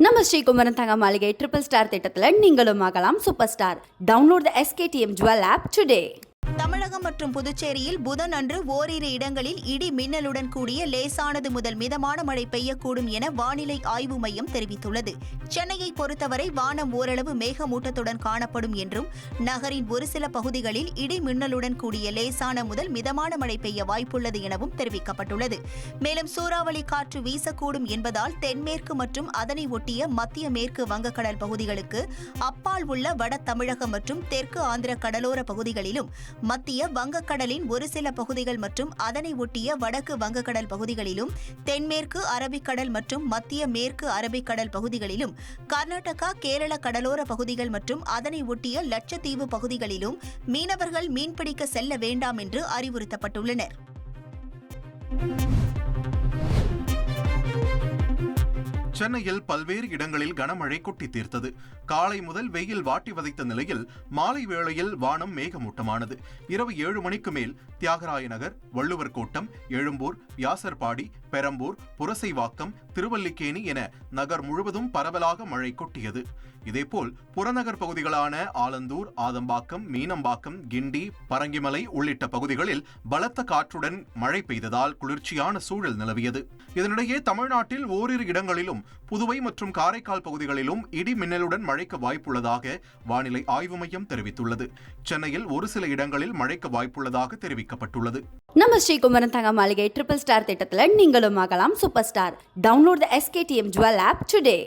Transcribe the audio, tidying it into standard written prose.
நம்ம ஸ்ரீகுமரன் தங்க மாளிகை ட்ரிபிள் ஸ்டார் திட்டத்தில் நீங்களும் ஆகலாம் super star. Download the SKTM jewel app today. தமிழகம் மற்றும் புதுச்சேரியில் புதன் அன்று ஓரிரு இடங்களில் இடி மின்னலுடன் கூடிய லேசானது முதல் மிதமான மழை பெய்யக்கூடும் என வானிலை ஆய்வு மையம் தெரிவித்துள்ளது. சென்னையை பொறுத்தவரை வானம் ஓரளவு மேகமூட்டத்துடன் காணப்படும் என்றும் நகரின் ஒரு சில பகுதிகளில் இடி மின்னலுடன் கூடிய லேசான முதல் மிதமான மழை பெய்ய வாய்ப்புள்ளது எனவும் தெரிவிக்கப்பட்டுள்ளது. மேலும் சூறாவளி காற்று வீசக்கூடும் என்பதால் தென்மேற்கு மற்றும் அதனை ஒட்டிய மத்திய மேற்கு வங்கக்கடல் பகுதிகளுக்கு அப்பால் உள்ள வட தமிழகம் மற்றும் தெற்கு ஆந்திர கடலோர பகுதிகளிலும் மத்திய வங்கக்கடலின் ஒரு சில பகுதிகள் மற்றும் அதனை ஒட்டிய வடக்கு வங்கக்கடல் பகுதிகளிலும் தென்மேற்கு அரபிக்கடல் மற்றும் மத்திய மேற்கு அரபிக்கடல் பகுதிகளிலும் கர்நாடகா கேரள கடலோர பகுதிகள் மற்றும் அதனை ஒட்டிய லட்சத்தீவு பகுதிகளிலும் மீனவர்கள் மீன்பிடிக்க செல்ல வேண்டாம் என்று அறிவுறுத்தப்பட்டுள்ளனர். சென்னையில் பல்வேறு இடங்களில் கனமழை கொட்டி தீர்த்தது. காலை முதல் வெயில் வாட்டி வதைத்த நிலையில் மாலை வேளையில் வானம் மேகமூட்டமானது. இரவு 7 மணிக்கு மேல் தியாகராய நகர், வள்ளுவர் கோட்டம், எழும்பூர், வியாசர்பாடி, பெரம்பூர், புரசைவாக்கம், திருவல்லிக்கேணி என நகர் முழுவதும் பரவலாக மழை கொட்டியது. இதேபோல் புறநகர் பகுதிகளான ஆலந்தூர், ஆதம்பாக்கம், மீனம்பாக்கம், கிண்டி, பரங்கிமலை உள்ளிட்ட பகுதிகளில் பலத்த காற்றுடன் மழை பெய்ததால் குளிர்ச்சியான சூழல் நிலவியது. இதனிடையே தமிழ்நாட்டில் ஓரிரு இடங்களிலும் புதுவை மற்றும் காரைக்கால் பகுதிகளிலும் இடி மின்னலுடன் மழைக்கு வாய்ப்புள்ளதாக வானிலை ஆய்வு மையம் தெரிவித்துள்ளது. சென்னையில் ஒரு சில இடங்களில் மழைக்கு வாய்ப்புள்ளதாக தெரிவிக்கப்பட்டுள்ளது. நம்ம ஸ்ரீகுமரன் தங்க மாளிகை ட்ரிபிள் ஸ்டார் திட்டத்தில் நீங்களும் ஆகலாம் super star. Download the SKTM jewel app today.